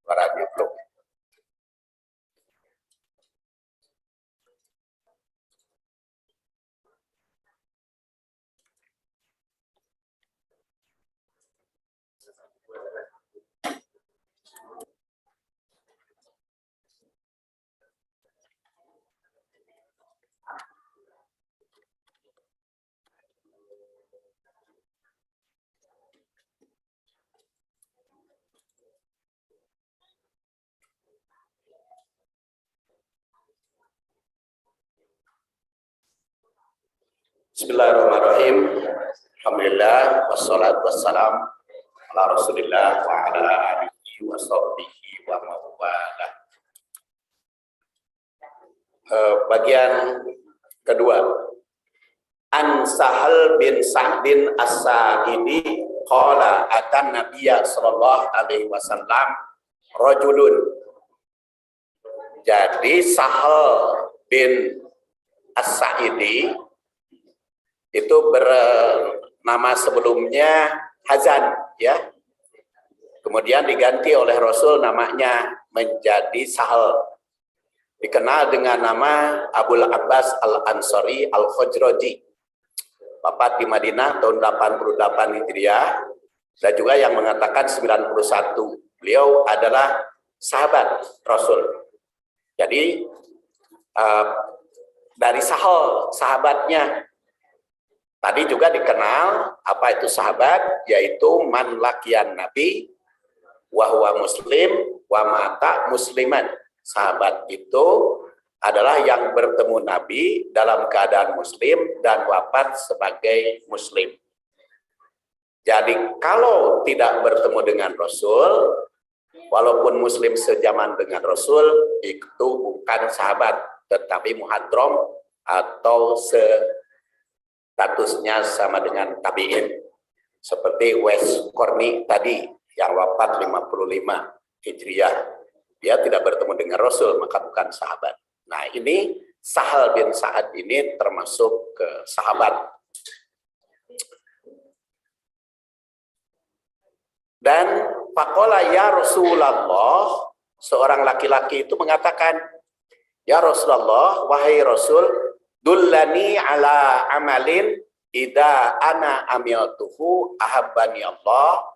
para diplom. Bismillahirrahmanirrahim. Alhamdulillah wassalatu wassalam ala Rasulillah wa ala alihi wa sahbihi wa mawalah. Bagian kedua. An Sahal bin Sa'din As-Sa'idi qala atan Nabiyya sallallahu alaihi wasallam rajulun. Jadi Sahal bin As-Sa'idi itu bernama sebelumnya Hazan, ya. Kemudian diganti oleh Rasul namanya menjadi Sahal. Dikenal dengan nama Abul Abbas Al-Ansari Al-Khajraji. Wafat di Madinah tahun 88 Hijriah. Dan juga yang mengatakan 91. Beliau adalah sahabat Rasul. Jadi dari Sahal, sahabatnya. Tadi juga dikenal apa itu sahabat, yaitu man lakian Nabi wa huwa muslim wa mata musliman. Sahabat itu adalah yang bertemu Nabi dalam keadaan muslim dan wafat sebagai muslim. Jadi kalau tidak bertemu dengan Rasul, walaupun muslim sejaman dengan Rasul, itu bukan sahabat, tetapi muhadrom atau statusnya sama dengan tabi'in. Seperti Wes Korni tadi yang wafat 55 Hijriah. Dia tidak bertemu dengan Rasul, maka bukan sahabat. Nah, ini Sahal bin Sa'ad ini termasuk ke sahabat. Dan faqala ya Rasulullah, seorang laki-laki itu mengatakan, ya Rasulullah, wahai Rasul, dullani ala amalin idza ana amiltuhu ahabbani Allah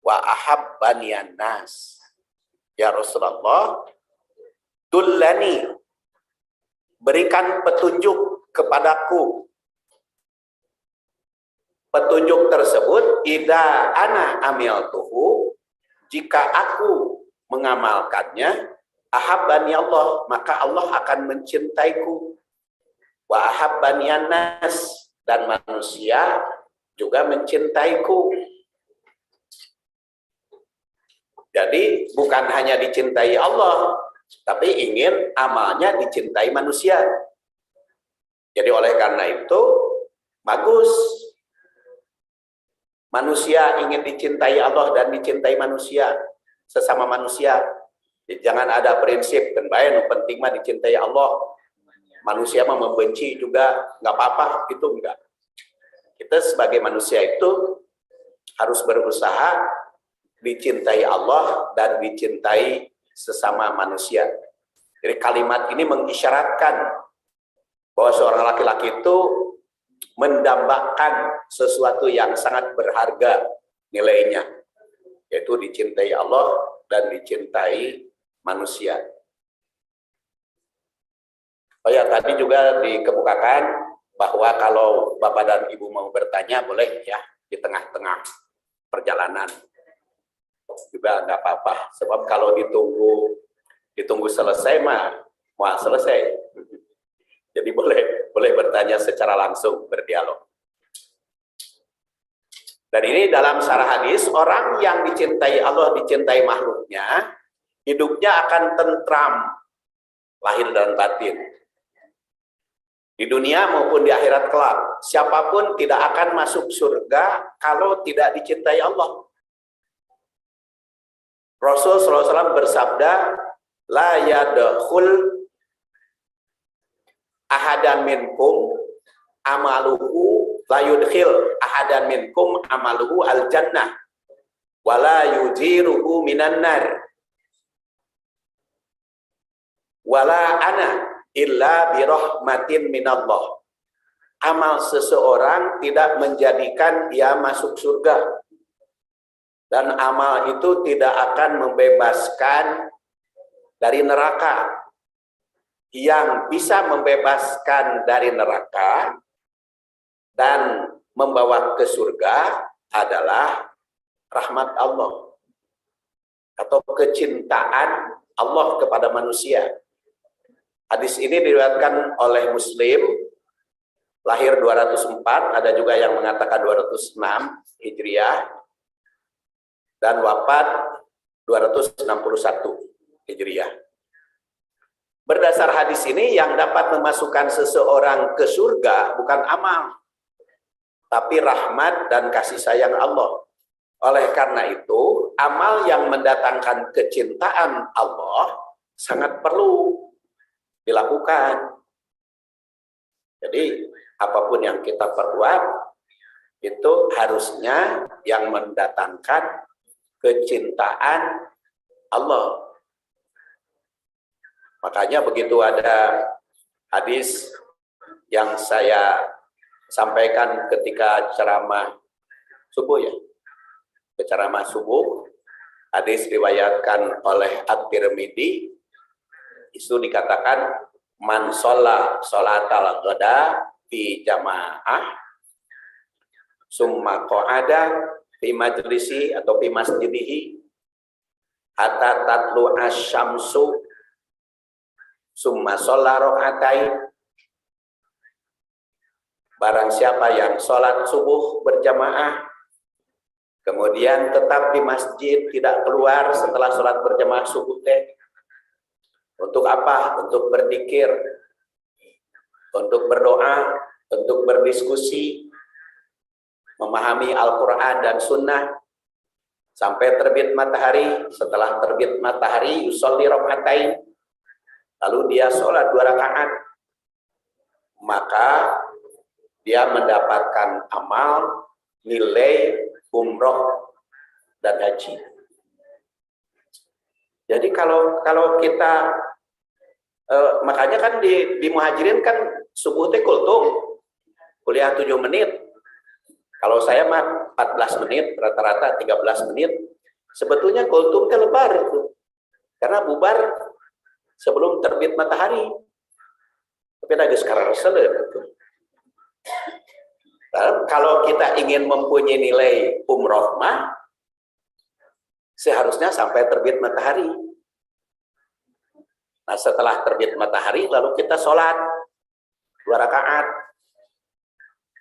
wa ahabbani an-nas. Ya Rasulullah, dullani, berikan petunjuk kepadaku. Petunjuk tersebut idza ana amiltuhu, jika aku mengamalkannya, ahabbani Allah, maka Allah akan mencintaiku. Wa ahabbani an-nas, dan manusia juga mencintaiku. Jadi bukan hanya dicintai Allah, tapi ingin amalnya dicintai manusia. Jadi oleh karena itu bagus manusia ingin dicintai Allah dan dicintai manusia, sesama manusia. Jadi jangan ada prinsip dan bayan penting mah dicintai Allah. Manusia mah membenci juga nggak apa-apa, itu enggak. Kita sebagai manusia itu harus berusaha dicintai Allah dan dicintai sesama manusia. Jadi kalimat ini mengisyaratkan bahwa seorang laki-laki itu mendambakan sesuatu yang sangat berharga nilainya, yaitu dicintai Allah dan dicintai manusia. Oh ya, tadi juga dikemukakan bahwa kalau Bapak dan Ibu mau bertanya, boleh ya di tengah-tengah perjalanan. Juga nggak apa-apa, sebab kalau ditunggu selesai mah mau selesai. Jadi boleh bertanya secara langsung, berdialog. Dan ini dalam syarah hadis, orang yang dicintai Allah, dicintai makhluknya, hidupnya akan tentram, lahir dan batin. Di dunia maupun di akhirat kelak, siapapun tidak akan masuk surga kalau tidak dicintai Allah. Rasul SAW bersabda, la yadkhul ahadan minkum amaluhu la yudkhil ahadan minkum amaluhu al jannah wala yujiruhu minan nar wala ana illa birahmatin minallah. Amal seseorang tidak menjadikan ia masuk surga, dan amal itu tidak akan membebaskan dari neraka. Yang bisa membebaskan dari neraka dan membawa ke surga adalah rahmat Allah atau kecintaan Allah kepada manusia. Hadis ini diriwayatkan oleh Muslim, lahir 204, ada juga yang mengatakan 206 Hijriah, dan wafat 261 Hijriah. Berdasar hadis ini, yang dapat memasukkan seseorang ke surga bukan amal, tapi rahmat dan kasih sayang Allah. Oleh karena itu, amal yang mendatangkan kecintaan Allah sangat perlu dilakukan. Jadi, apapun yang kita perbuat, itu harusnya yang mendatangkan kecintaan Allah. Makanya begitu ada hadis yang saya sampaikan ketika ceramah subuh ya, ceramah subuh, hadis riwayatkan oleh At-Tirmidzi, itu dikatakan man sholla sholatal ghada fi jamaah summa qa'ada fi majlisi atau fi masjidihi hatta tatlu asy-syamsu summa sholla raka'atain. Barang siapa yang sholat subuh berjamaah kemudian tetap di masjid, tidak keluar setelah sholat berjamaah subuh teh, untuk apa? Untuk berzikir, untuk berdoa, untuk berdiskusi, memahami Al-Quran dan Sunnah sampai terbit matahari. Setelah terbit matahari, yusolli raka'atain, lalu dia sholat 2 rakaat, maka dia mendapatkan amal nilai umroh dan haji. Jadi kalau kita makanya kan di Muhajirin kan subuh teh kultum, kuliah 7 menit. Kalau saya mah 14 menit, rata-rata 13 menit. Sebetulnya kultum teh lebar itu. Karena bubar sebelum terbit matahari. Tapi lagi sekarang selir itu. Kalau kita ingin mempunyai nilai umroh mah seharusnya sampai terbit matahari. Nah, setelah terbit matahari lalu kita sholat 2 rakaat,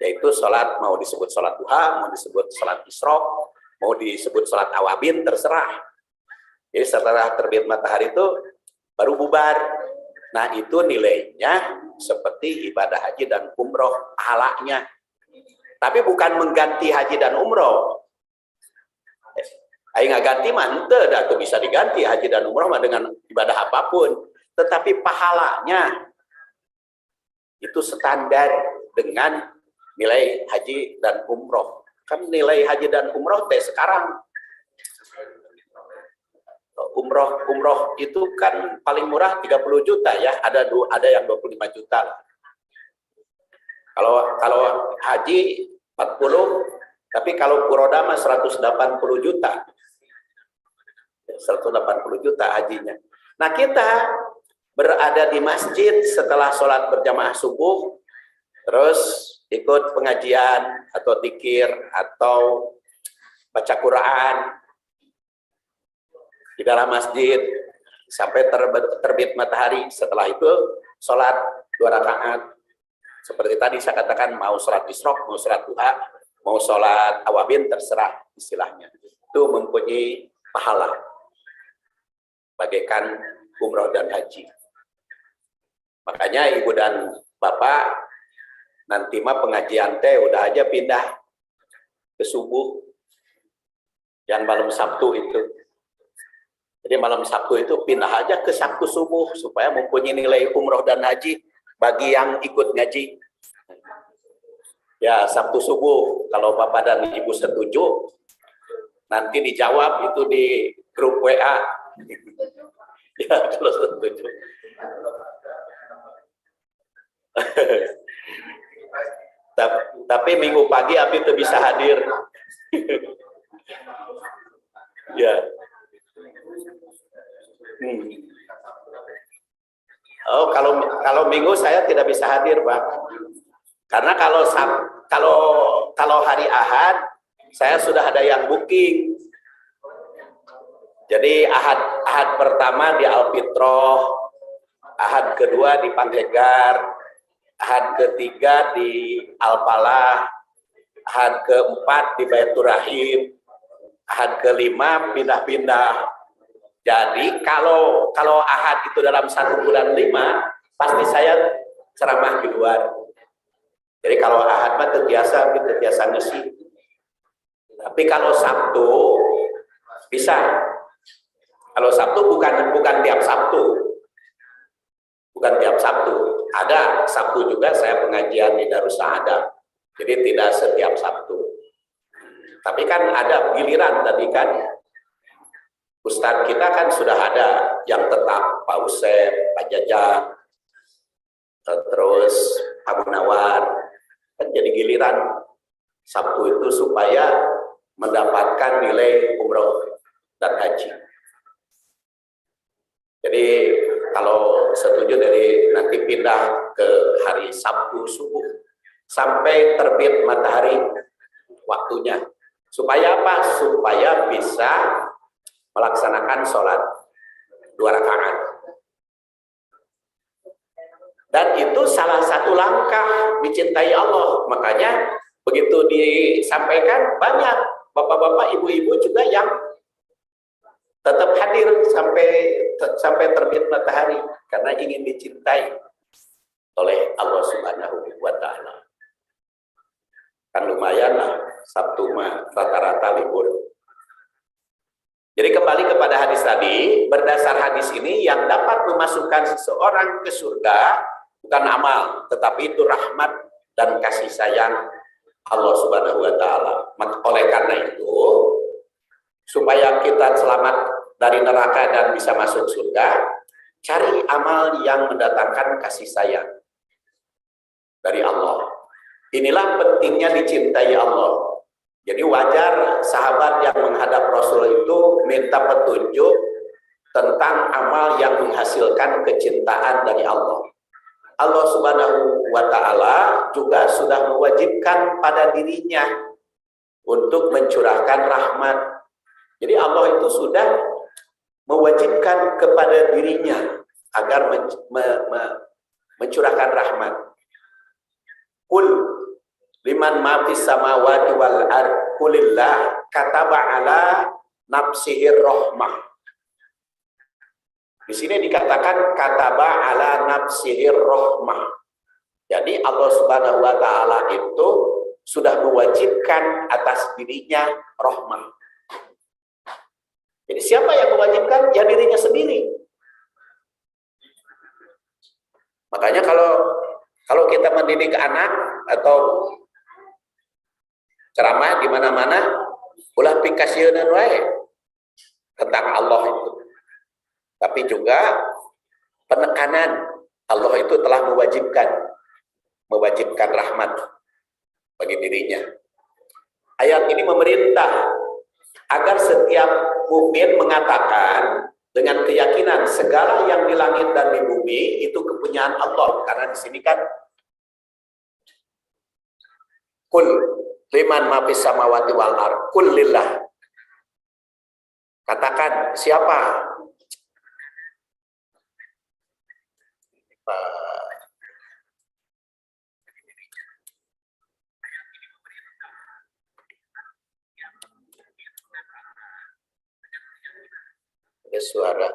yaitu sholat mau disebut sholat duha, mau disebut sholat isyraq, mau disebut sholat awabin, terserah. Jadi setelah terbit matahari itu baru bubar. Nah, itu nilainya seperti ibadah haji dan umroh, pahalanya. Tapi bukan mengganti haji dan umroh. Ayo nggak ganti mah ente dah tuh bisa diganti haji dan umroh mah dengan ibadah apapun. Tetapi pahalanya itu standar dengan nilai haji dan umroh. Kan nilai haji dan umroh teh sekarang umroh itu kan paling murah 30 juta ya, ada yang 25 juta. Kalau haji 40, tapi kalau Purodama 180 juta. 180 juta hajinya. Nah, kita berada di masjid setelah sholat berjamaah subuh, terus ikut pengajian atau dzikir atau baca Quran di dalam masjid sampai terbit matahari. Setelah itu sholat 2 rakaat. Seperti tadi saya katakan, mau sholat isyraq, mau sholat duha, mau sholat awabin, terserah istilahnya. Itu mempunyai pahala bagaikan umroh dan haji. Makanya ibu dan bapak nanti mah pengajian teh udah aja pindah ke subuh yang malam Sabtu itu. Jadi malam Sabtu itu pindah aja ke Sabtu subuh supaya mempunyai nilai umroh dan haji bagi yang ikut ngaji. Ya, Sabtu subuh kalau bapak dan ibu setuju, Nanti dijawab itu di grup WA. Ya, kalau setuju. Tapi minggu pagi Abi itu bisa hadir. Ya. Oh, kalau minggu saya tidak bisa hadir, Pak. Karena kalau hari Ahad saya sudah ada yang booking. Jadi Ahad pertama di Alfitroh, Ahad kedua di Pandeggar, Ahad ketiga di Al-Falah, Ahad keempat di Baitur Rahim, Ahad kelima pindah-pindah. Jadi kalau Ahad itu dalam 1 bulan 5, pasti saya ceramah di luar. Jadi kalau Ahad mah terbiasa ngisi. Tapi kalau Sabtu bisa. Kalau Sabtu bukan tiap Sabtu. Bukan tiap Sabtu. Ada Sabtu juga saya pengajian di Darus Saadah. Jadi tidak setiap Sabtu. Tapi kan ada giliran tadi kan. Ustadz kita kan sudah ada yang tetap, Pak Usep, Pak Jajang, terus Pak Munawar. Kan jadi giliran Sabtu itu supaya mendapatkan nilai umroh dan haji. Jadi kalau setuju dari nanti pindah ke hari Sabtu subuh sampai terbit matahari waktunya. Supaya apa? Supaya bisa melaksanakan sholat 2 rakaat. Dan itu salah satu langkah dicintai Allah. Makanya begitu disampaikan, banyak bapak-bapak, ibu-ibu juga yang tetap hadir sampai terbit matahari karena ingin dicintai oleh Allah Subhanahu wa taala. Kan lumayan lah Sabtu mah rata-rata libur. Jadi kembali kepada hadis tadi, berdasar hadis ini yang dapat memasukkan seseorang ke surga bukan amal, tetapi itu rahmat dan kasih sayang Allah Subhanahu wa taala. Oleh karena itu, supaya kita selamat dari neraka dan bisa masuk surga, cari amal yang mendatangkan kasih sayang dari Allah. Inilah pentingnya dicintai Allah. Jadi wajar sahabat yang menghadap Rasul itu minta petunjuk tentang amal yang menghasilkan kecintaan dari Allah. Allah Subhanahu wa taala juga sudah mewajibkan pada dirinya untuk mencurahkan rahmat. Jadi Allah itu sudah mewajibkan kepada dirinya agar mencurahkan rahmat. Qul liman ma fis samawati wal ardh qulillah kataba ala nafsihir rahmah. Di sini dikatakan kataba ala nafsihir rahmah. Jadi Allah Subhanahu wa taala itu sudah mewajibkan atas dirinya rahmah. Jadi siapa yang mewajibkan? Ya dirinya sendiri. Makanya kalau kita mendidik anak atau ceramah di mana-mana, ulah pikasieun wae tentang Allah itu. Tapi juga penekanan Allah itu telah mewajibkan rahmat bagi dirinya. Ayat ini memerintah agar setiap mukmin mengatakan dengan keyakinan segala yang di langit dan di bumi itu kepunyaan Allah. Karena di sini kan kul liman ma fis samawati wal ardh kul lillah. Katakan siapa? Suara